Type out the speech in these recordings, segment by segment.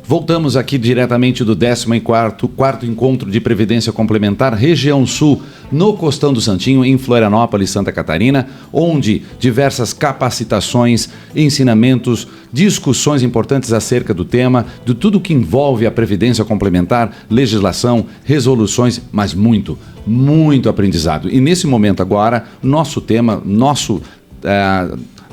Voltamos aqui diretamente do 14º Encontro de Previdência Complementar Região Sul, no Costão do Santinho, em Florianópolis, Santa Catarina, onde diversas capacitações, ensinamentos, discussões importantes acerca do tema, de tudo que envolve a Previdência Complementar, legislação, resoluções, mas muito aprendizado. E nesse momento agora, nosso tema,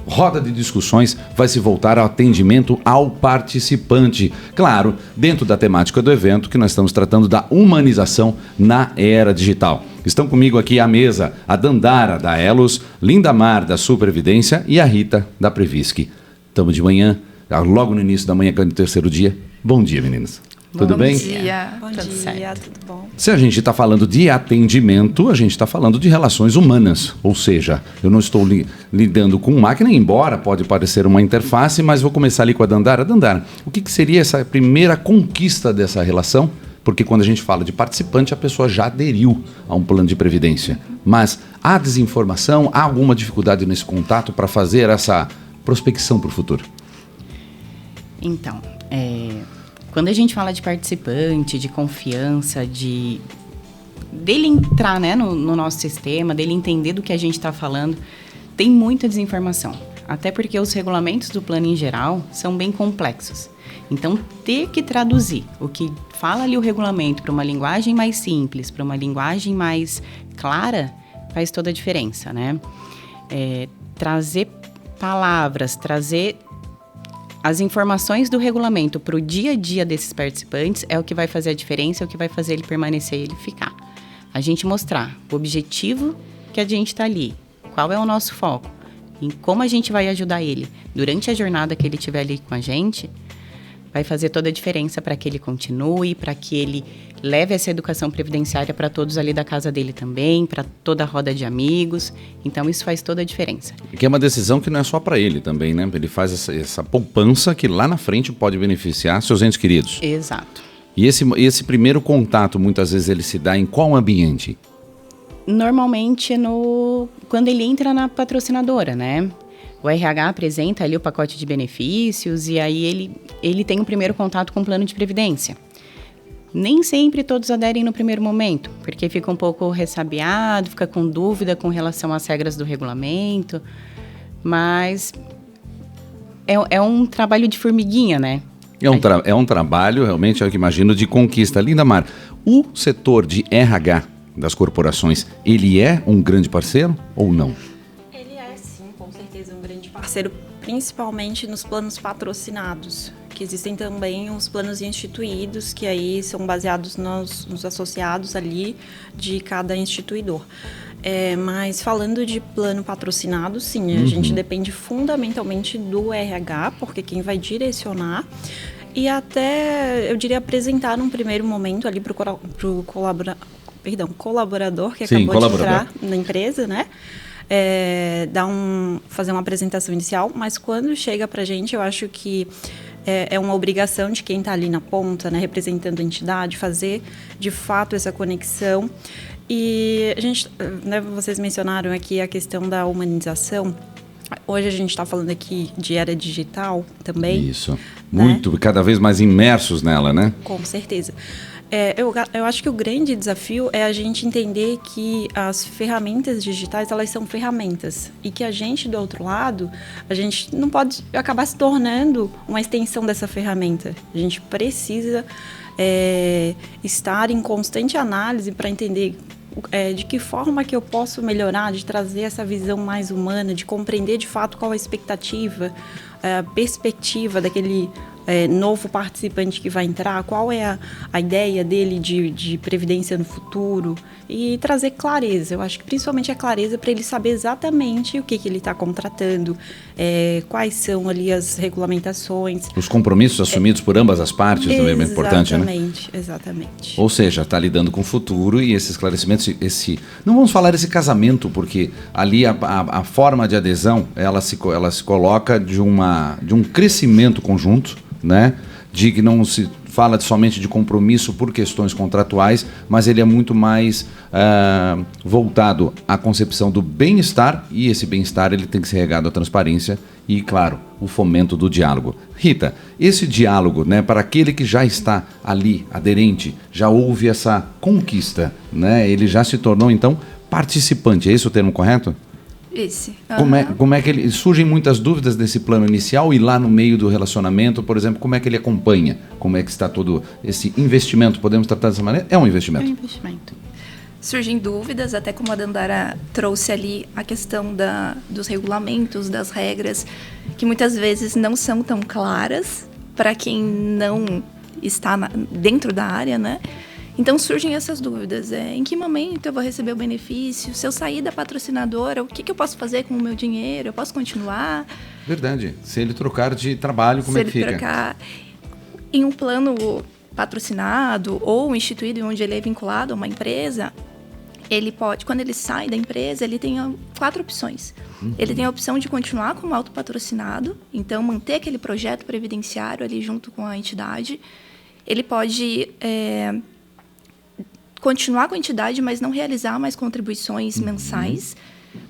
roda de discussões vai se voltar ao atendimento ao participante. Claro, dentro da temática do evento, que nós estamos tratando da humanização na era digital. Estão comigo aqui à mesa a Dandara, da Elos, Lindamar, da Supervidência, e a Rita, da Previsc. Estamos de manhã, logo no início da manhã, que é no terceiro dia. Bom dia, meninas. Tudo bem? Bom dia, tudo bom. Se a gente está falando de atendimento, a gente está falando de relações humanas. Ou seja, eu não estou lidando com máquina, embora pode parecer uma interface, mas vou começar ali com a Dandara. Dandara, o que seria essa primeira conquista dessa relação? Porque quando a gente fala de participante, a pessoa já aderiu a um plano de previdência. Mas há desinformação, há alguma dificuldade nesse contato para fazer essa prospecção para o futuro? Então, quando a gente fala de participante, de confiança, dele entrar, né, no nosso sistema, dele entender do que a gente está falando, tem muita desinformação. Até porque os regulamentos do plano em geral são bem complexos. Então, ter que traduzir o que fala ali o regulamento para uma linguagem mais simples, para uma linguagem mais clara, faz toda a diferença, né? Trazer palavras, trazer as informações do regulamento para o dia a dia desses participantes é o que vai fazer a diferença, é o que vai fazer ele permanecer e ele ficar. A gente mostrar o objetivo que a gente está ali, qual é o nosso foco, e como a gente vai ajudar ele durante a jornada que ele estiver ali com a gente, vai fazer toda a diferença para que ele continue, para que ele leve essa educação previdenciária para todos ali da casa dele também, para toda a roda de amigos. Então, isso faz toda a diferença. E que é uma decisão que não é só para ele também, né? Ele faz essa poupança que lá na frente pode beneficiar seus entes queridos. Exato. E esse primeiro contato, muitas vezes, ele se dá em qual ambiente? Normalmente, quando ele entra na patrocinadora, né? O RH apresenta ali o pacote de benefícios e aí ele tem o primeiro contato com o plano de previdência. Nem sempre todos aderem no primeiro momento, porque fica um pouco ressabiado, fica com dúvida com relação às regras do regulamento, mas é um trabalho de formiguinha, né? É um trabalho, realmente, eu imagino, de conquista. Lindamar, o setor de RH das corporações, ele é um grande parceiro ou não? Parceiro, principalmente nos planos patrocinados, que existem também os planos instituídos, que aí são baseados nos associados ali de cada instituidor. Mas falando de plano patrocinado, sim, a gente depende fundamentalmente do RH, porque quem vai direcionar e até, eu diria, apresentar num primeiro momento ali para o colaborador que acabou de entrar na empresa, né? Fazer uma apresentação inicial, mas quando chega pra gente, eu acho que é uma obrigação de quem está ali na ponta, né, representando a entidade, fazer de fato essa conexão. E a gente, né, vocês mencionaram aqui a questão da humanização. Hoje a gente está falando aqui de era digital também. Isso, muito, né? Cada vez mais imersos nela, né? Com certeza. Eu acho que o grande desafio é a gente entender que as ferramentas digitais, elas são ferramentas e que a gente, do outro lado, a gente não pode acabar se tornando uma extensão dessa ferramenta. A gente precisa estar em constante análise para entender de que forma que eu posso melhorar, de trazer essa visão mais humana, de compreender de fato qual é a expectativa, a perspectiva daquele novo participante que vai entrar, qual é a ideia dele de previdência no futuro e trazer clareza. Eu acho que principalmente a clareza para ele saber exatamente o que ele está contratando, quais são ali as regulamentações. Os compromissos assumidos por ambas as partes também é muito importante, né? Exatamente. Ou seja, está lidando com o futuro e esses esclarecimentos, não vamos falar esse casamento, porque ali a forma de adesão, ela se coloca de um crescimento conjunto, né? De que não se fala somente de compromisso por questões contratuais, mas ele é muito mais voltado à concepção do bem-estar, e esse bem-estar ele tem que ser regado à transparência e, claro, o fomento do diálogo. Rita, esse diálogo, né, para aquele que já está ali, aderente, já houve essa conquista, né, ele já se tornou, então, participante, é esse o termo correto? Esse. Como é que surgem muitas dúvidas desse plano inicial e lá no meio do relacionamento, por exemplo, como é que ele acompanha? Como é que está todo esse investimento? Podemos tratar dessa maneira? É um investimento. É um investimento. Surgem dúvidas, até como a Dandara trouxe ali a questão dos regulamentos, das regras, que muitas vezes não são tão claras para quem não está dentro da área, né? Então surgem essas dúvidas, em que momento eu vou receber o benefício? Se eu sair da patrocinadora, o que eu posso fazer com o meu dinheiro? Eu posso continuar? Verdade. Se ele trocar de trabalho, como é que fica? Se ele trocar em um plano patrocinado ou instituído onde ele é vinculado a uma empresa, ele pode, quando ele sai da empresa, ele tem 4 opções. Ele tem a opção de continuar como autopatrocinado, então manter aquele projeto previdenciário ali junto com a entidade. Ele pode continuar com a entidade, mas não realizar mais contribuições mensais.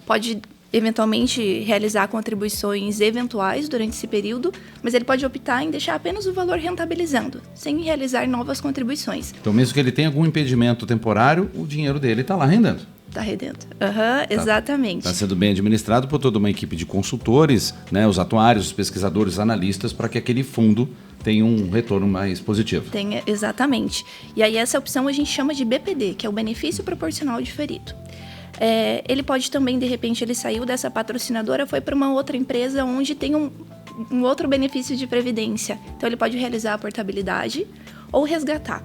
Pode, eventualmente, realizar contribuições eventuais durante esse período, mas ele pode optar em deixar apenas o valor rentabilizando, sem realizar novas contribuições. Então, mesmo que ele tenha algum impedimento temporário, o dinheiro dele está lá rendendo. Está rendendo. Exatamente. Está sendo bem administrado por toda uma equipe de consultores, né, os atuários, os pesquisadores, analistas, para que aquele fundo tenha um retorno mais positivo. Exatamente. E aí essa opção a gente chama de BPD, que é o benefício proporcional diferido. Ele pode também, de repente, ele saiu dessa patrocinadora, foi para uma outra empresa onde tem um outro benefício de previdência. Então, ele pode realizar a portabilidade ou resgatar.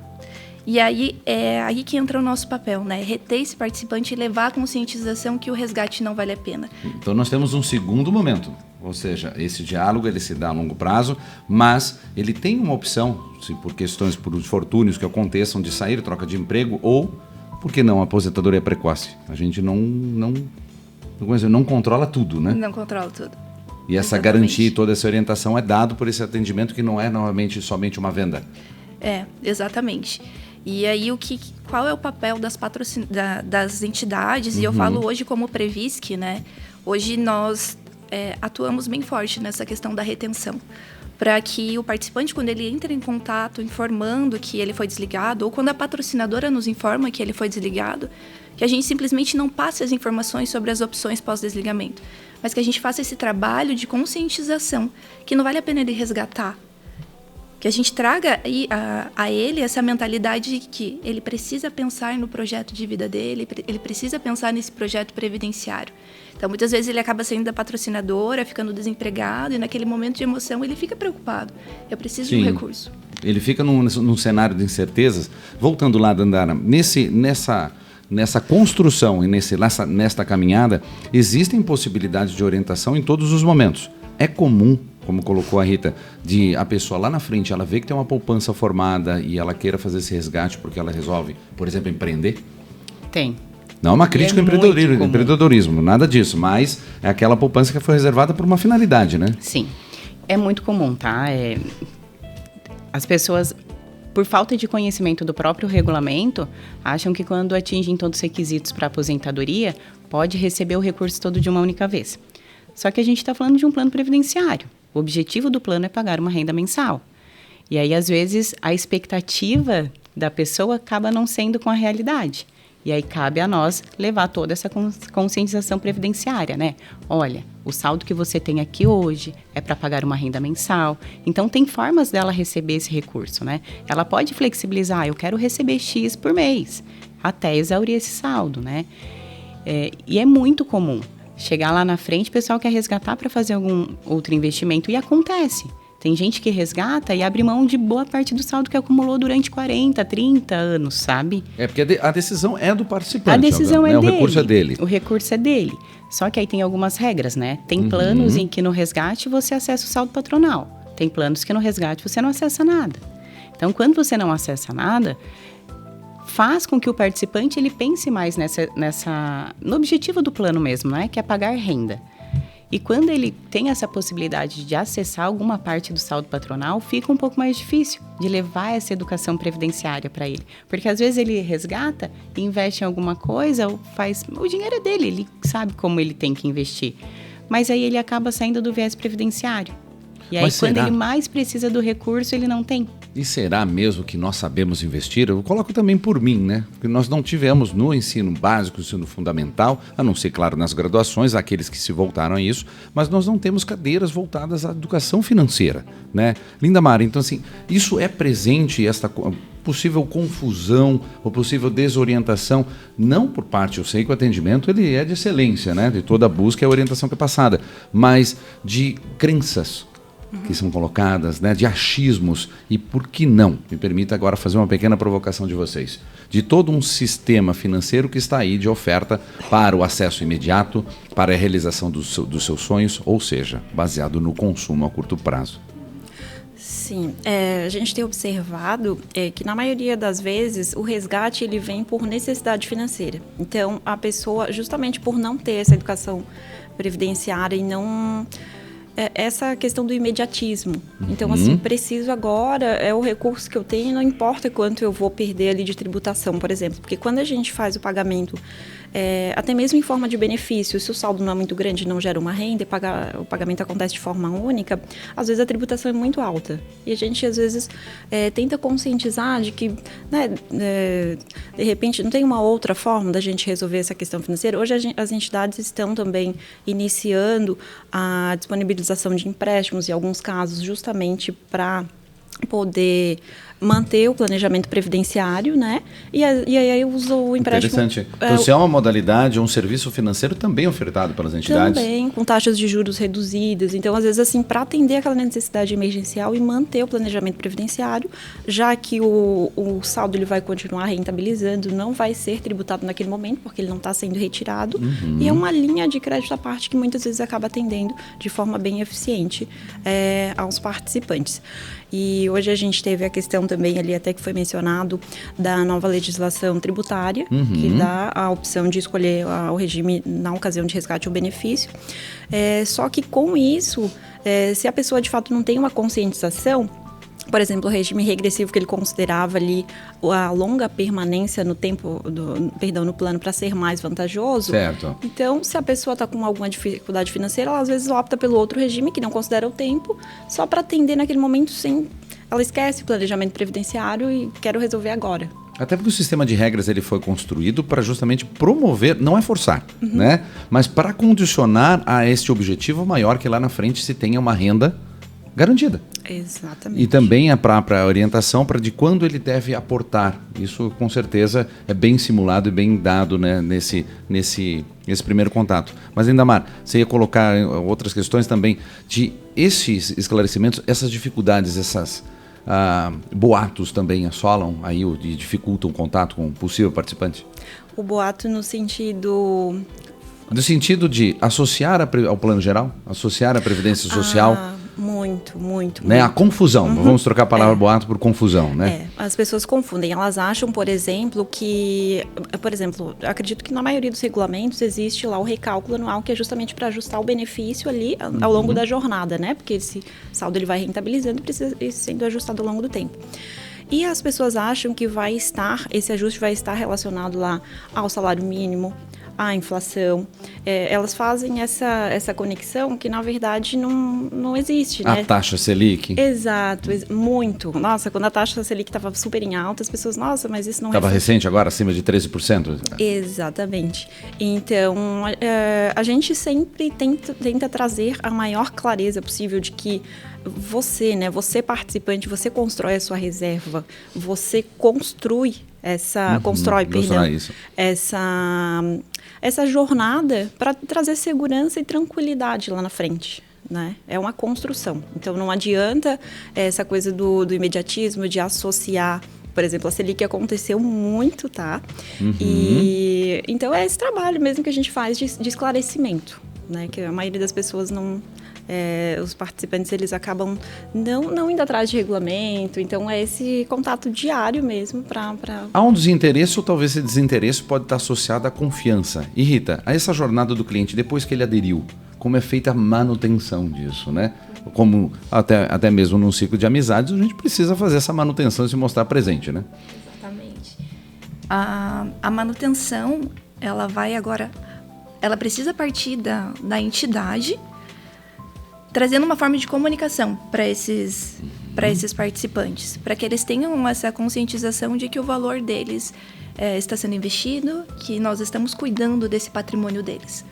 E aí é aí que entra o nosso papel, né? Reter esse participante e levar a conscientização que o resgate não vale a pena. Então, nós temos um segundo momento. Ou seja, esse diálogo ele se dá a longo prazo, mas ele tem uma opção, se por questões, por infortúnios que aconteçam, de sair, troca de emprego, ou, por que não, a aposentadoria precoce? A gente não controla tudo, né? Não controla tudo. E essa garantia e toda essa orientação é dado por esse atendimento que não é novamente somente uma venda. Exatamente. E aí, qual é o papel das entidades? E eu falo hoje como Previsc, né? Hoje nós atuamos bem forte nessa questão da retenção, para que o participante, quando ele entra em contato informando que ele foi desligado, ou quando a patrocinadora nos informa que ele foi desligado, que a gente simplesmente não passe as informações sobre as opções pós-desligamento, mas que a gente faça esse trabalho de conscientização, que não vale a pena ele resgatar, que a gente traga a ele essa mentalidade de que ele precisa pensar no projeto de vida dele, ele precisa pensar nesse projeto previdenciário. Então, muitas vezes ele acaba saindo da patrocinadora, ficando desempregado, e naquele momento de emoção ele fica preocupado. Eu preciso de um recurso. Ele fica num cenário de incertezas. Voltando lá, Dandara, nessa construção e nesta caminhada, existem possibilidades de orientação em todos os momentos. É comum, como colocou a Rita, de a pessoa lá na frente, ela vê que tem uma poupança formada e ela queira fazer esse resgate porque ela resolve, por exemplo, empreender? Tem. Não é uma crítica ao empreendedorismo, nada disso, mas é aquela poupança que foi reservada por uma finalidade, né? Sim, é muito comum, tá? As pessoas, por falta de conhecimento do próprio regulamento, acham que quando atingem todos os requisitos para aposentadoria, pode receber o recurso todo de uma única vez. Só que a gente está falando de um plano previdenciário. O objetivo do plano é pagar uma renda mensal. E aí, às vezes, a expectativa da pessoa acaba não sendo com a realidade. E aí cabe a nós levar toda essa conscientização previdenciária, né? Olha, o saldo que você tem aqui hoje é para pagar uma renda mensal. Então, tem formas dela receber esse recurso, né? Ela pode flexibilizar, eu quero receber X por mês, até exaurir esse saldo, né? E é muito comum. Chegar lá na frente, o pessoal quer resgatar para fazer algum outro investimento. E acontece. Tem gente que resgata e abre mão de boa parte do saldo que acumulou durante 40, 30 anos, sabe? Porque a decisão é do participante. A decisão é dele. O recurso é dele. O recurso é dele. Só que aí tem algumas regras, né? Tem planos em que no resgate você acessa o saldo patronal. Tem planos que no resgate você não acessa nada. Então, quando você não acessa nada, faz com que o participante ele pense mais no objetivo do plano mesmo, né? Que é pagar renda. E quando ele tem essa possibilidade de acessar alguma parte do saldo patronal, fica um pouco mais difícil de levar essa educação previdenciária para ele. Porque às vezes ele resgata, investe em alguma coisa, o dinheiro é dele, ele sabe como ele tem que investir. Mas aí ele acaba saindo do viés previdenciário. E aí, quando ele mais precisa do recurso, ele não tem. E será mesmo que nós sabemos investir? Eu coloco também por mim, né? Porque nós não tivemos no ensino básico, ensino fundamental, a não ser, claro, nas graduações, aqueles que se voltaram a isso, mas nós não temos cadeiras voltadas à educação financeira, né? Lindamar, então assim, isso é presente, esta possível confusão ou possível desorientação, não por parte, eu sei que o atendimento ele é de excelência, né? De toda a busca e a orientação que é passada, mas de crenças que são colocadas, né, de achismos, e por que não? Me permita agora fazer uma pequena provocação de vocês. De todo um sistema financeiro que está aí de oferta para o acesso imediato, para a realização dos seus sonhos, ou seja, baseado no consumo a curto prazo. Sim, a gente tem observado que na maioria das vezes o resgate ele vem por necessidade financeira. Então, a pessoa, justamente por não ter essa educação previdenciária e não... essa questão do imediatismo. Então, assim, preciso agora, é o recurso que eu tenho, não importa quanto eu vou perder ali de tributação, por exemplo. Porque quando a gente faz o pagamento, até mesmo em forma de benefício, se o saldo não é muito grande, não gera uma renda, o pagamento acontece de forma única, às vezes a tributação é muito alta. E a gente, às vezes, tenta conscientizar de que, né, de repente, não tem uma outra forma da gente resolver essa questão financeira. Hoje, as entidades estão também iniciando a disponibilização de empréstimos, em alguns casos, justamente para poder manter o planejamento previdenciário, né? E aí eu uso o empréstimo... Interessante. Então, se é uma modalidade, um serviço financeiro também ofertado pelas entidades? Também, com taxas de juros reduzidas. Então, às vezes, assim, para atender aquela necessidade emergencial e manter o planejamento previdenciário, já que o saldo ele vai continuar rentabilizando, não vai ser tributado naquele momento, porque ele não está sendo retirado. E é uma linha de crédito à parte que muitas vezes acaba atendendo de forma bem eficiente aos participantes. E hoje a gente teve a questão também ali, até que foi mencionado, da nova legislação tributária, que dá a opção de escolher o regime na ocasião de resgate ou benefício. Só que com isso, se a pessoa de fato não tem uma conscientização, por exemplo, o regime regressivo que ele considerava ali a longa permanência no tempo, no plano para ser mais vantajoso. Certo. Então, se a pessoa está com alguma dificuldade financeira, ela às vezes opta pelo outro regime que não considera o tempo, só para atender naquele momento ela esquece o planejamento previdenciário e quero resolver agora. Até porque o sistema de regras ele foi construído para justamente promover, não é forçar, né? Mas para condicionar a este objetivo maior que lá na frente se tenha uma renda garantida. Exatamente. E também a própria orientação para de quando ele deve aportar. Isso, com certeza, é bem simulado e bem dado, né, nesse primeiro contato. Mas, Lindamar, você ia colocar outras questões também de esses esclarecimentos, essas dificuldades, esses boatos também assolam aí, dificultam o contato com o possível participante? O boato no sentido... No sentido de associar ao plano geral? Associar a previdência social? Muito. Né? A confusão. Vamos trocar a palavra boato por confusão, né? As pessoas confundem. Elas acham, por exemplo, eu acredito que na maioria dos regulamentos existe lá o recálculo anual, que é justamente para ajustar o benefício ali ao longo da jornada, né? Porque esse saldo ele vai rentabilizando e precisa ir sendo ajustado ao longo do tempo. E as pessoas acham que esse ajuste vai estar relacionado lá ao salário mínimo, à inflação. Elas fazem essa conexão que, na verdade, não existe, né? A taxa Selic. Exato, muito. Nossa, quando a taxa Selic estava super em alta, as pessoas, nossa, mas isso não é... Estava recente agora, acima de 13%? Exatamente. Então, a gente sempre tenta trazer a maior clareza possível de que você, né, você participante, você constrói a sua reserva, você constrói essa jornada para trazer segurança e tranquilidade lá na frente, né? É uma construção. Então, não adianta essa coisa do imediatismo, de associar. Por exemplo, a Selic aconteceu muito, tá? E então é esse trabalho mesmo que a gente faz de esclarecimento, né? Que a maioria das pessoas não... os participantes, eles acabam não indo atrás de regulamento. Então, é esse contato diário mesmo para... Há um desinteresse ou talvez esse desinteresse pode estar associado à confiança. E Rita, a essa jornada do cliente, depois que ele aderiu, como é feita a manutenção disso, né? Como até mesmo num ciclo de amizades, a gente precisa fazer essa manutenção e se mostrar presente, né? Exatamente. A manutenção, ela precisa partir da entidade, trazendo uma forma de comunicação para esses participantes, para que eles tenham essa conscientização de que o valor deles está sendo investido, que nós estamos cuidando desse patrimônio deles.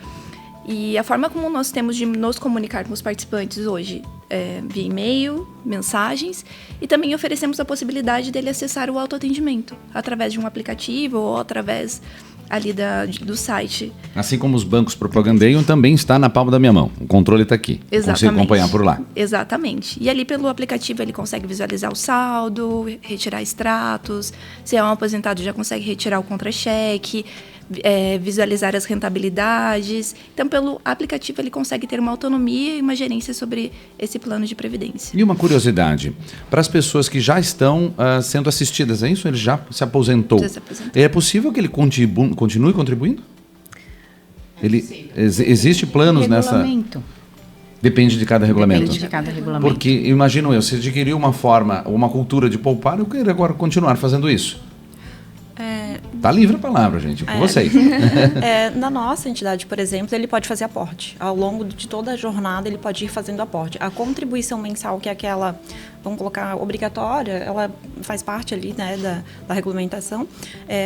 E a forma como nós temos de nos comunicar com os participantes hoje é via e-mail, mensagens, e também oferecemos a possibilidade dele acessar o autoatendimento através de um aplicativo ou através ali do site. Assim como os bancos propagandeiam, também está na palma da minha mão. O controle está aqui. Exatamente. Consigo acompanhar por lá. Exatamente. E ali pelo aplicativo ele consegue visualizar o saldo, retirar extratos. Se é um aposentado, já consegue retirar o contra-cheque, visualizar as rentabilidades. Então, pelo aplicativo, ele consegue ter uma autonomia e uma gerência sobre esse plano de previdência. E uma curiosidade, para as pessoas que já estão sendo assistidas, é isso? Ele já se aposentou. Já se aposentou. É possível que ele continue contribuindo? Existe planos nessa... Depende de cada regulamento. Depende de cada regulamento. Porque, imagino eu, se adquiriu uma forma, uma cultura de poupar, eu quero agora continuar fazendo isso. Tá livre a palavra, gente, com vocês. Na nossa entidade, por exemplo, ele pode fazer aporte. Ao longo de toda a jornada, ele pode ir fazendo aporte. A contribuição mensal, que é aquela, vamos colocar, obrigatória, ela faz parte ali, né, da regulamentação.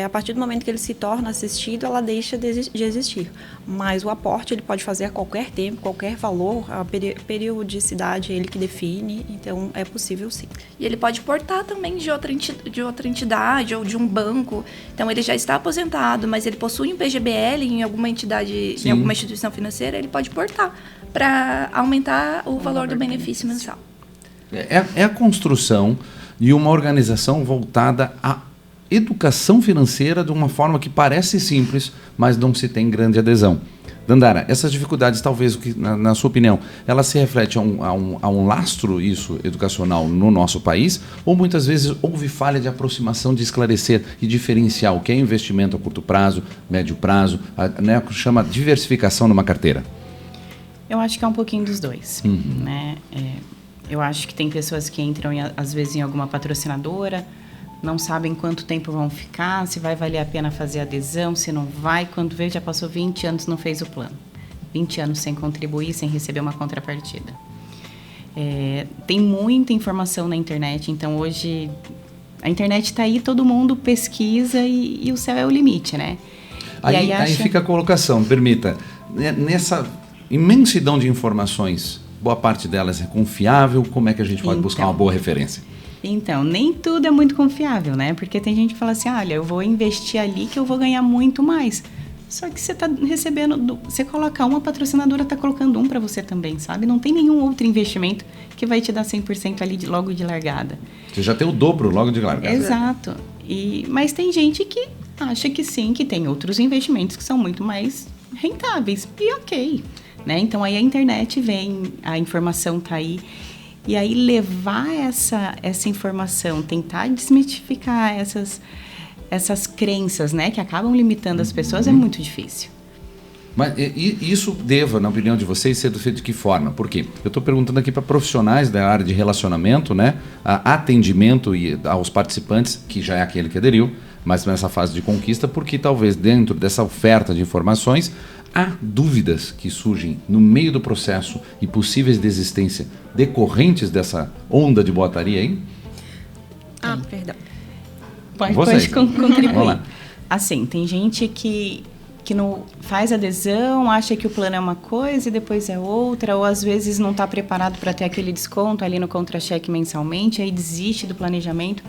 A partir do momento que ele se torna assistido, ela deixa de existir. Mas o aporte, ele pode fazer a qualquer tempo, qualquer valor, a periodicidade, ele que define. Então, é possível sim. E ele pode portar também de outra entidade ou de um banco. Então, ele já está aposentado, mas ele possui um PGBL em alguma entidade, em alguma instituição financeira, ele pode portar para aumentar o valor do benefício mensal. É a construção de uma organização voltada à educação financeira de uma forma que parece simples, mas não se tem grande adesão. Dandara, essas dificuldades, talvez, na sua opinião, elas se refletem a um lastro educacional no nosso país, ou muitas vezes houve falha de aproximação, de esclarecer e diferenciar o que é investimento a curto prazo, médio prazo, né, chama diversificação numa carteira? Eu acho que é um pouquinho dos dois, né? Eu acho que tem pessoas que entram, às vezes, em alguma patrocinadora, não sabem quanto tempo vão ficar, se vai valer a pena fazer adesão, se não vai. Quando vê, já passou 20 anos, não fez o plano. 20 anos sem contribuir, sem receber uma contrapartida. Tem muita informação na internet, então hoje a internet está aí, todo mundo pesquisa e o céu é o limite, né? Aí fica a colocação, permita, nessa imensidão de informações, boa parte delas é confiável, como é que a gente pode buscar uma boa referência? Então, nem tudo é muito confiável, né? Porque tem gente que fala assim, olha, eu vou investir ali que eu vou ganhar muito mais. Só que você está recebendo, você coloca uma patrocinadora, está colocando um para você também, sabe? Não tem nenhum outro investimento que vai te dar 100% ali logo de largada. Você já tem o dobro logo de largada. Exato. Mas tem gente que acha que sim, que tem outros investimentos que são muito mais rentáveis. E ok, né? Então, aí a internet vem, a informação está aí. E aí levar essa informação, tentar desmitificar essas crenças, né, que acabam limitando as pessoas, é muito difícil. Mas isso deva, na opinião de vocês, ser feito de que forma? Por quê? Eu estou perguntando aqui para profissionais da área de relacionamento, né, atendimento aos participantes, que já é aquele que aderiu, mas nessa fase de conquista, porque talvez dentro dessa oferta de informações há dúvidas que surgem no meio do processo e possíveis desistência decorrentes dessa onda de boataria aí? Perdão. Pode contribuir. Vamos lá. Assim, tem gente que não faz adesão, acha que o plano é uma coisa e depois é outra, ou às vezes não está preparado para ter aquele desconto ali no contra-cheque mensalmente, aí desiste do planejamento.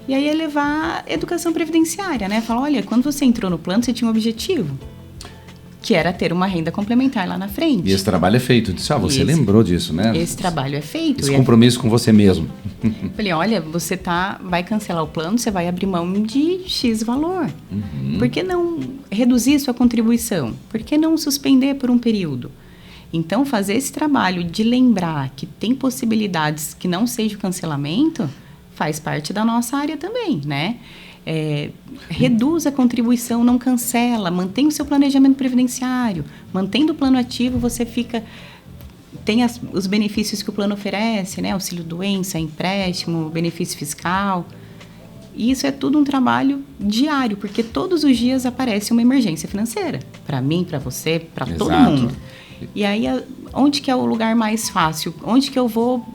E aí é levar educação previdenciária, né? Fala, olha, quando você entrou no plano, você tinha um objetivo, que era ter uma renda complementar lá na frente. E esse trabalho é feito. Você lembrou disso, né? Esse trabalho é feito. Esse compromisso com você mesmo. Falei, olha, você vai cancelar o plano, você vai abrir mão de X valor. Por que não reduzir sua contribuição? Por que não suspender por um período? Então, fazer esse trabalho de lembrar que tem possibilidades que não seja o cancelamento, faz parte da nossa área também, né? reduz a contribuição, não cancela, mantém o seu planejamento previdenciário, mantendo o plano ativo, você tem os benefícios que o plano oferece, né? Auxílio-doença, empréstimo, benefício fiscal. E isso é tudo um trabalho diário, porque todos os dias aparece uma emergência financeira. Para mim, para você, para todo mundo. E aí, onde que é o lugar mais fácil? Onde que eu vou...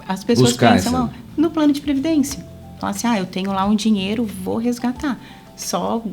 As pessoas buscar pensam no plano de previdência. Falam assim, eu tenho lá um dinheiro, vou resgatar. Só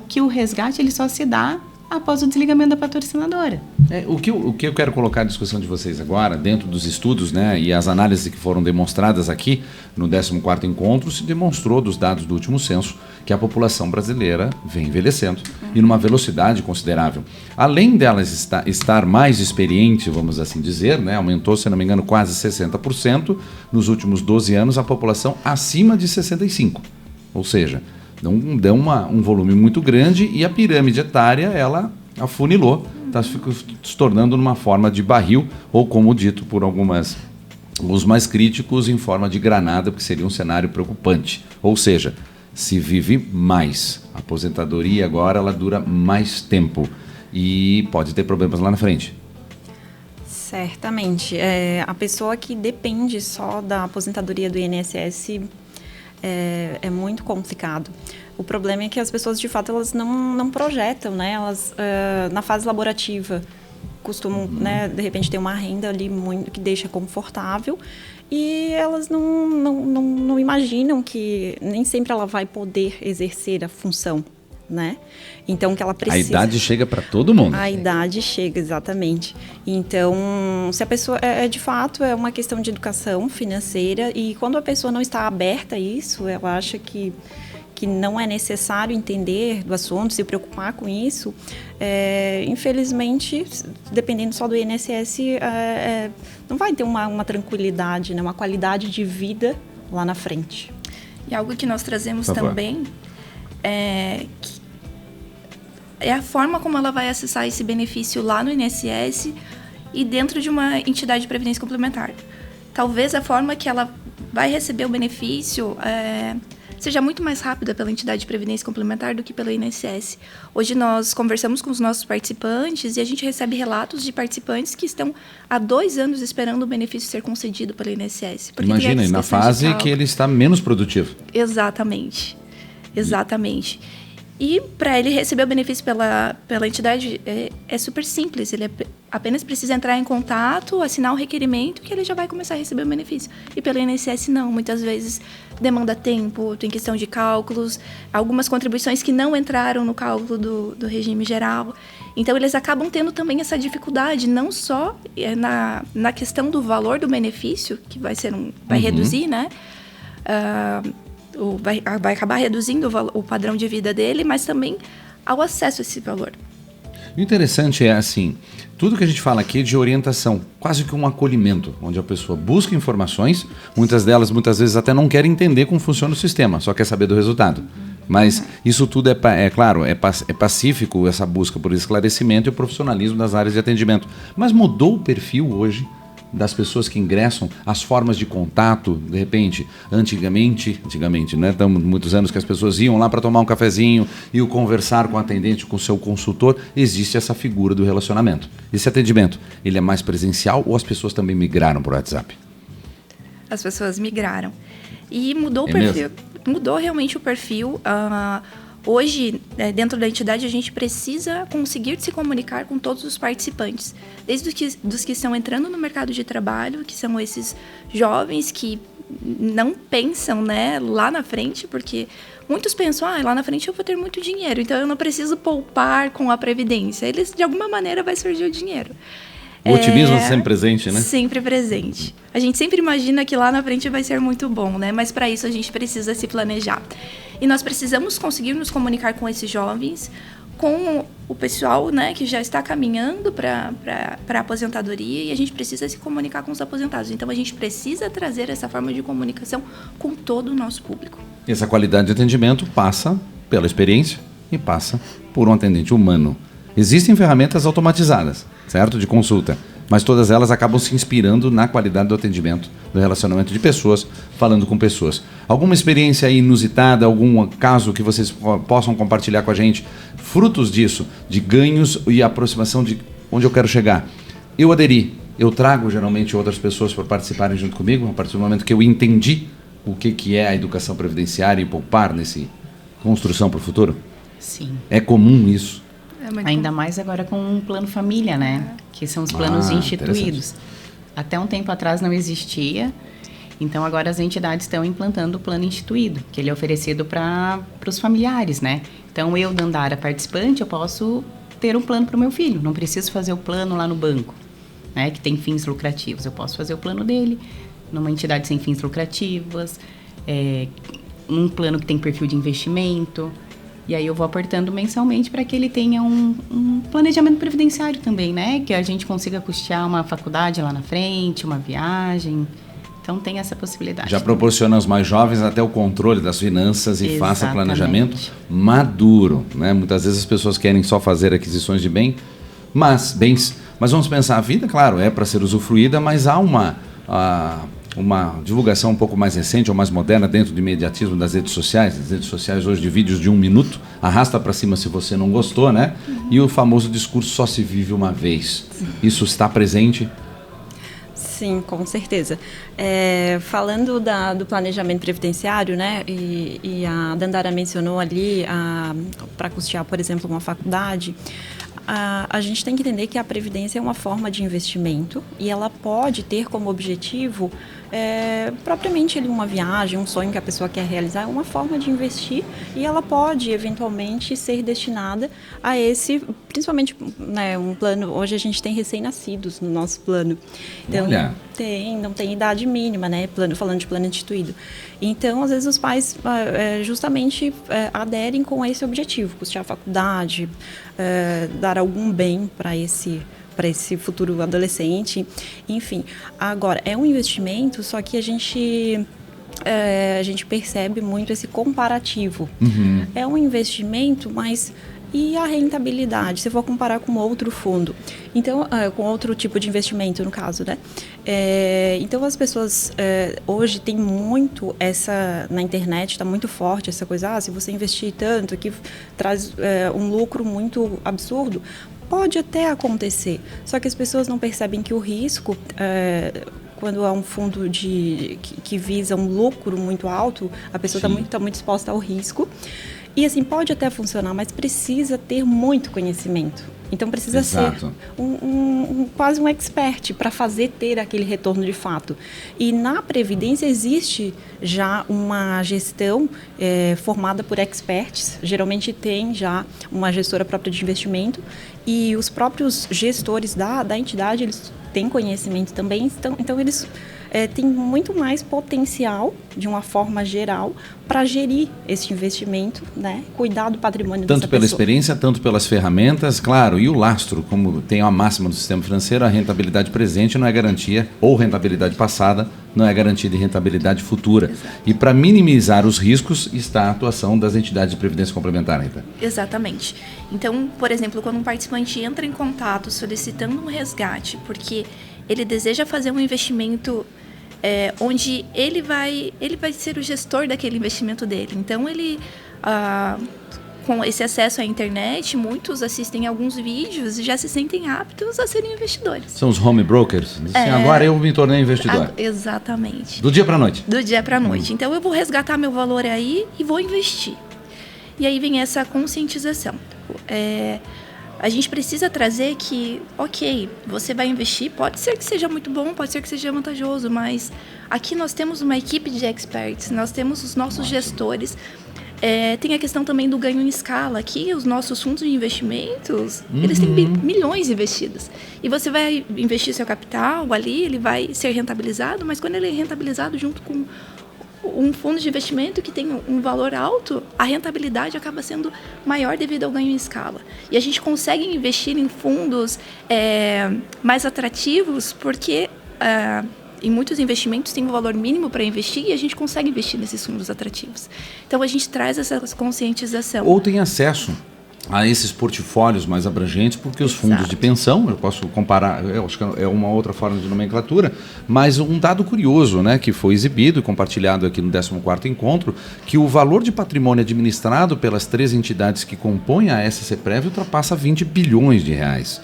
que o resgate ele só se dá após o desligamento da patrocinadora. O que eu quero colocar à discussão de vocês agora, dentro dos estudos, né, e as análises que foram demonstradas aqui no 14º encontro, se demonstrou dos dados do último censo que a população brasileira vem envelhecendo e numa velocidade considerável. Além delas estar mais experiente, vamos assim dizer, né, aumentou, se não me engano, quase 60% nos últimos 12 anos a população acima de 65. Ou seja, deu um volume muito grande e a pirâmide etária, ela afunilou, está se tornando numa forma de barril, ou como dito por os mais críticos, em forma de granada, porque seria um cenário preocupante. Ou seja, se vive mais. A aposentadoria agora ela dura mais tempo e pode ter problemas lá na frente. Certamente. A pessoa que depende só da aposentadoria do INSS é muito complicado. O problema é que as pessoas, de fato, elas não projetam, né? Elas, na fase laborativa, costumam, né, de repente, ter uma renda ali que deixa confortável e elas não imaginam que nem sempre ela vai poder exercer a função, né? Então, que ela precisa... A idade chega para todo mundo. A idade chega, exatamente. Então, se a pessoa... de fato, é uma questão de educação financeira e quando a pessoa não está aberta a isso, ela acha que não é necessário entender do assunto, se preocupar com isso, infelizmente, dependendo só do INSS, não vai ter uma tranquilidade, né? Uma qualidade de vida lá na frente. E algo que nós trazemos também é a forma como ela vai acessar esse benefício lá no INSS e dentro de uma entidade de previdência complementar. Talvez a forma que ela vai receber o benefício seja muito mais rápida pela entidade de previdência complementar do que pela INSS. Hoje nós conversamos com os nossos participantes e a gente recebe relatos de participantes que estão há 2 anos esperando o benefício ser concedido pela INSS. Imagina, na fase que ele está menos produtivo. Exatamente. E para ele receber o benefício pela entidade é super simples. Ele apenas precisa entrar em contato, assinar um requerimento que ele já vai começar a receber o benefício. E pela INSS não. Muitas vezes demanda tempo, tem questão de cálculos, algumas contribuições que não entraram no cálculo do regime geral. Então eles acabam tendo também essa dificuldade, não só na questão do valor do benefício, que vai reduzir, né? Vai acabar reduzindo o padrão de vida dele, mas também ao acesso a esse valor. O interessante é assim, tudo que a gente fala aqui é de orientação, quase que um acolhimento, onde a pessoa busca informações, muitas vezes até não quer entender como funciona o sistema, só quer saber do resultado. Mas isso tudo é pacífico, essa busca por esclarecimento e o profissionalismo das áreas de atendimento. Mas mudou o perfil hoje das pessoas que ingressam, as formas de contato, de repente, antigamente, né, estamos muitos anos que as pessoas iam lá para tomar um cafezinho e o conversar com o atendente, com o seu consultor, existe essa figura do relacionamento. Esse atendimento, ele é mais presencial ou as pessoas também migraram para o WhatsApp? As pessoas migraram. E mudou o perfil. Mudou realmente o perfil. Hoje, dentro da entidade, a gente precisa conseguir se comunicar com todos os participantes. Desde dos que estão entrando no mercado de trabalho, que são esses jovens que não pensam, né, lá na frente, porque muitos pensam, lá na frente eu vou ter muito dinheiro, então eu não preciso poupar com a Previdência. Eles, de alguma maneira, vai surgir o dinheiro. O otimismo sempre presente, né? Sempre presente. A gente sempre imagina que lá na frente vai ser muito bom, né? Mas para isso a gente precisa se planejar. E nós precisamos conseguir nos comunicar com esses jovens, com o pessoal, né, que já está caminhando para a aposentadoria, e a gente precisa se comunicar com os aposentados. Então a gente precisa trazer essa forma de comunicação com todo o nosso público. Essa qualidade de atendimento passa pela experiência e passa por um atendente humano. Existem ferramentas automatizadas, certo? De consulta. mas todas elas acabam se inspirando na qualidade do atendimento, do relacionamento de pessoas, falando com pessoas. Alguma experiência inusitada, algum caso que vocês possam compartilhar com a gente, frutos disso, de ganhos e aproximação de onde eu quero chegar? Eu aderi, eu trago geralmente outras pessoas para participarem junto comigo, a partir do momento que eu entendi o que é a educação previdenciária e poupar nesse construção para o futuro? Sim. É comum isso? Ainda mais agora com um plano família, né? Que são os planos instituídos. Até um tempo atrás não existia, então agora as entidades estão implantando o plano instituído, que ele é oferecido para os familiares, né? Então eu, Dandara, participante, eu posso ter um plano para o meu filho, não preciso fazer o plano lá no banco, né? Que tem fins lucrativos, eu posso fazer o plano dele numa entidade sem fins lucrativos, um plano que tem perfil de investimento. E aí eu vou aportando mensalmente para que ele tenha um planejamento previdenciário também, né? Que a gente consiga custear uma faculdade lá na frente, uma viagem. Então tem essa possibilidade. Já proporciona aos mais jovens até o controle das finanças e faça planejamento maduro, né? Muitas vezes as pessoas querem só fazer aquisições de bens, mas vamos pensar, a vida, claro, é para ser usufruída, mas há uma divulgação um pouco mais recente ou mais moderna dentro do imediatismo das redes sociais. As redes sociais hoje de vídeos de 1 minuto, arrasta para cima se você não gostou, né? E o famoso discurso só se vive uma vez. Isso está presente? Sim, com certeza. Falando do planejamento previdenciário, né, e a Dandara mencionou ali para custear, por exemplo, uma faculdade, a gente tem que entender que a previdência é uma forma de investimento e ela pode ter como objetivo propriamente ali uma viagem, um sonho que a pessoa quer realizar, é uma forma de investir e ela pode eventualmente ser destinada a esse, principalmente, né, um plano. Hoje a gente tem recém-nascidos no nosso plano, então não tem idade mínima, né, falando de plano instituído. Então, às vezes os pais justamente aderem com esse objetivo, custear a faculdade, dar algum bem para esse futuro adolescente, enfim. Agora, é um investimento, só que a gente percebe muito esse comparativo. Uhum. É um investimento, mas e a rentabilidade, se for comparar com outro fundo? Então, com outro tipo de investimento, no caso, né? Então, as pessoas hoje tem muito na internet, está muito forte essa coisa, se você investir tanto, que traz um lucro muito absurdo. Pode até acontecer, só que as pessoas não percebem que o risco, quando é um fundo que visa um lucro muito alto, a pessoa está muito exposta ao risco. E assim, pode até funcionar, mas precisa ter muito conhecimento. Então precisa ser quase um expert para ter aquele retorno de fato. E na Previdência existe já uma gestão formada por experts. Geralmente tem já uma gestora própria de investimento e os próprios gestores da entidade, eles têm conhecimento também. Então eles têm muito mais potencial, de uma forma geral, para gerir esse investimento, né? Cuidar do patrimônio dessa pessoa. Tanto pela experiência, tanto pelas ferramentas, claro, e o lastro, como tem a máxima do sistema financeiro, a rentabilidade presente não é garantia, ou rentabilidade passada não é garantia de rentabilidade futura. Exato. E para minimizar os riscos está a atuação das entidades de previdência complementar, Rita. Exatamente. Então, por exemplo, quando um participante entra em contato solicitando um resgate, porque ele deseja fazer um investimento onde ele vai ser o gestor daquele investimento dele. Então, ele, com esse acesso à internet, muitos assistem alguns vídeos e já se sentem aptos a serem investidores. São os home brokers? Assim, agora eu me tornei investidor. Exatamente. Do dia para a noite? Do dia para a noite. Então, eu vou resgatar meu valor aí e vou investir. E aí vem essa conscientização. A gente precisa trazer que, ok, você vai investir, pode ser que seja muito bom, pode ser que seja vantajoso, mas aqui nós temos uma equipe de experts, nós temos os nossos gestores. Tem a questão também do ganho em escala. Aqui, os nossos fundos de investimentos, eles têm milhões investidos. E você vai investir seu capital ali, ele vai ser rentabilizado, mas quando ele é rentabilizado junto com um fundo de investimento que tem um valor alto, a rentabilidade acaba sendo maior devido ao ganho em escala. E a gente consegue investir em fundos mais atrativos porque em muitos investimentos tem um valor mínimo para investir e a gente consegue investir nesses fundos atrativos. Então, a gente traz essa conscientização. Ou tem acesso a esses portfólios mais abrangentes, porque os fundos de pensão, eu posso comparar, eu acho que é uma outra forma de nomenclatura, mas um dado curioso, né, que foi exibido e compartilhado aqui no 14º encontro, que o valor de patrimônio administrado pelas 3 entidades que compõem a SCPrev ultrapassa 20 bilhões de reais.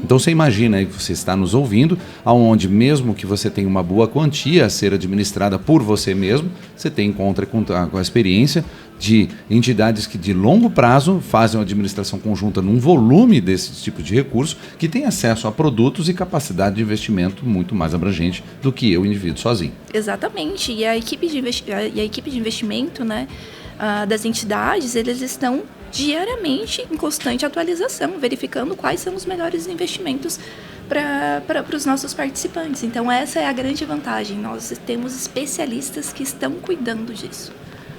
Então você imagina aí que você está nos ouvindo, aonde mesmo que você tenha uma boa quantia a ser administrada por você mesmo, você encontra com a experiência de entidades que de longo prazo fazem uma administração conjunta num volume desse tipo de recurso, que tem acesso a produtos e capacidade de investimento muito mais abrangente do que eu, indivíduo, sozinho. Exatamente. E a equipe de investimento, né, das entidades, eles estão diariamente em constante atualização, verificando quais são os melhores investimentos para os nossos participantes. Então, essa é a grande vantagem. Nós temos especialistas que estão cuidando disso.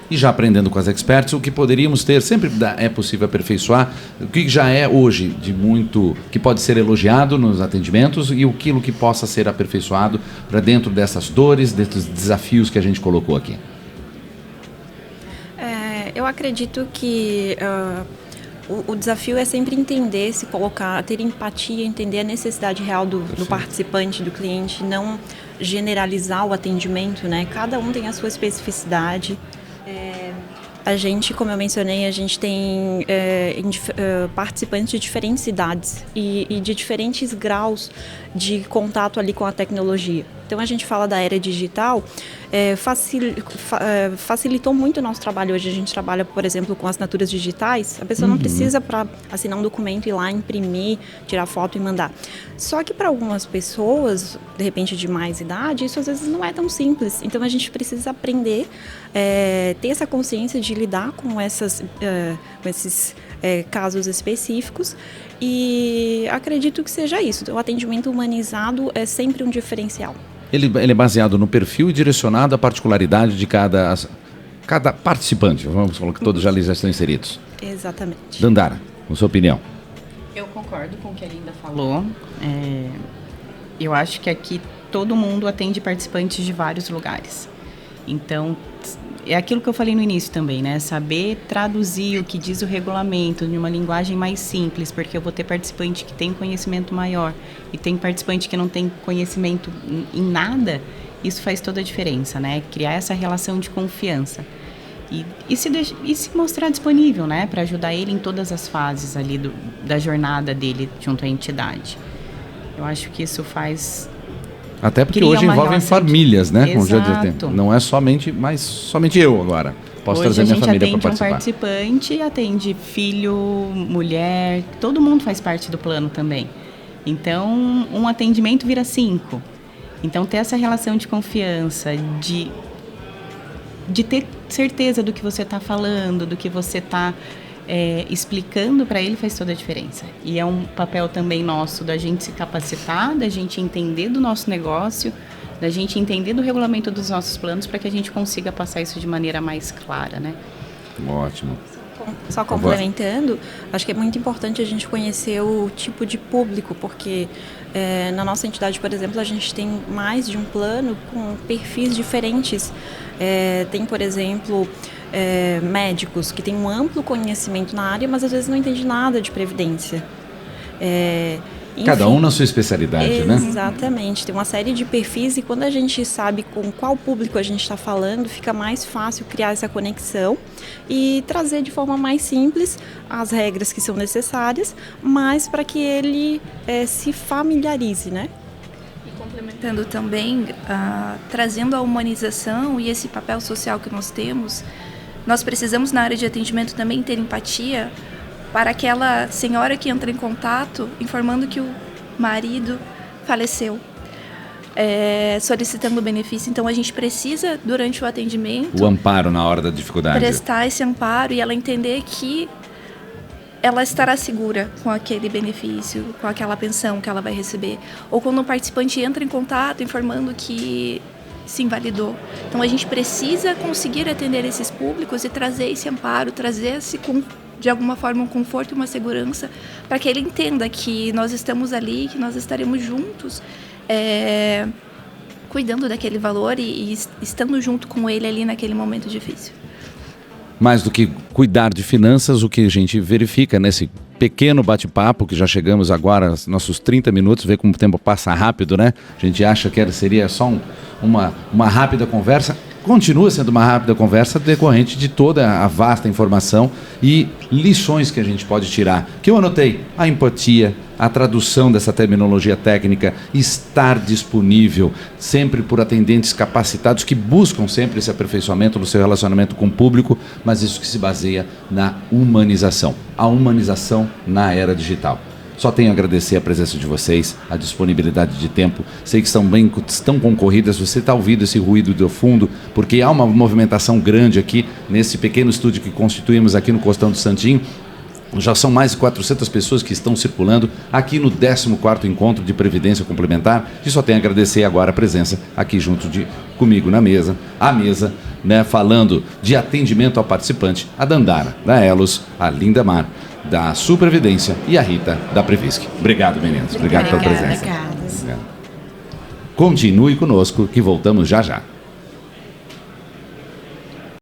E já aprendendo com as experts, o que poderíamos ter, sempre é possível aperfeiçoar, o que já é hoje de muito, que pode ser elogiado nos atendimentos e aquilo que possa ser aperfeiçoado para dentro dessas dores, desses desafios que a gente colocou aqui. Eu acredito que o desafio é sempre entender, se colocar, ter empatia, entender a necessidade real do participante, do cliente, não generalizar o atendimento, né? Cada um tem a sua especificidade. A gente, como eu mencionei, a gente tem participantes de diferentes idades e de diferentes graus de contato ali com a tecnologia. Então, a gente fala da era digital, facilitou muito o nosso trabalho. Hoje a gente trabalha, por exemplo, com assinaturas digitais. A pessoa não precisa, para assinar um documento, ir lá, imprimir, tirar foto e mandar. Só que para algumas pessoas, de repente de mais idade, isso às vezes não é tão simples. Então, a gente precisa aprender, ter essa consciência de lidar com esses casos específicos, e acredito que seja isso. O atendimento humanizado é sempre um diferencial. Ele é baseado no perfil e direcionado à particularidade de cada participante. Vamos colocar que todos já estão inseridos. Exatamente. Dandara, com sua opinião. Eu concordo com o que a Linda falou. Eu acho que aqui todo mundo atende participantes de vários lugares. Então, é aquilo que eu falei no início também, né? Saber traduzir o que diz o regulamento em uma linguagem mais simples, porque eu vou ter participante que tem conhecimento maior e tem participante que não tem conhecimento em nada. Isso faz toda a diferença, né? Criar essa relação de confiança e se mostrar disponível, né? Para ajudar ele em todas as fases ali da jornada dele junto à entidade. Eu acho que isso faz... Até porque hoje envolvem famílias, né? Exato. Não é somente eu agora. Posso trazer minha família para participar. Hoje a gente atende um participante, atende filho, mulher, todo mundo faz parte do plano também. Então, um atendimento vira 5. Então, ter essa relação de confiança, de ter certeza do que você está falando, do que você está explicando para ele, faz toda a diferença. E é um papel também nosso da gente se capacitar, da gente entender do nosso negócio, da gente entender do regulamento dos nossos planos, para que a gente consiga passar isso de maneira mais clara, né? Ótimo. Só complementando, acho que é muito importante a gente conhecer o tipo de público, porque na nossa entidade, por exemplo, a gente tem mais de um plano com perfis diferentes. Tem, por exemplo, médicos que têm um amplo conhecimento na área, mas às vezes não entendem nada de previdência. Enfim, cada um na sua especialidade, né? Exatamente. Tem uma série de perfis e quando a gente sabe com qual público a gente está falando, fica mais fácil criar essa conexão e trazer de forma mais simples as regras que são necessárias, mas para que ele se familiarize, né? E complementando também, trazendo a humanização e esse papel social que nós temos, nós precisamos na área de atendimento também ter empatia para aquela senhora que entra em contato informando que o marido faleceu, solicitando o benefício. Então, a gente precisa, durante o atendimento... O amparo na hora da dificuldade. Prestar esse amparo e ela entender que ela estará segura com aquele benefício, com aquela pensão que ela vai receber. Ou quando o participante entra em contato informando que se invalidou. Então, a gente precisa conseguir atender esses públicos e trazer esse amparo, trazer de alguma forma um conforto e uma segurança para que ele entenda que nós estamos ali, que nós estaremos juntos, cuidando daquele valor e estando junto com ele ali naquele momento difícil. mais do que cuidar de finanças, o que a gente verifica nesse pequeno bate-papo, que já chegamos agora aos nossos 30 minutos, vê como o tempo passa rápido, né? A gente acha que seria só uma rápida conversa. Continua sendo uma rápida conversa decorrente de toda a vasta informação e lições que a gente pode tirar. Que eu anotei: a empatia, a tradução dessa terminologia técnica, estar disponível sempre por atendentes capacitados que buscam sempre esse aperfeiçoamento no seu relacionamento com o público, mas isso que se baseia na humanização. A humanização na era digital. Só tenho a agradecer a presença de vocês, a disponibilidade de tempo. Sei que estão concorridas, você está ouvindo esse ruído do fundo, porque há uma movimentação grande aqui, nesse pequeno estúdio que constituímos aqui no Costão do Santinho. Já são mais de 400 pessoas que estão circulando aqui no 14º Encontro de Previdência Complementar. E só tenho a agradecer agora a presença aqui junto comigo na mesa, né, falando de atendimento ao participante, a Dandara, da Elos, a Lindamar, da Supervidência, e a Rita, da Previsc. Obrigado, meninas. Obrigado pela presença. Obrigada. Continue conosco que voltamos já já.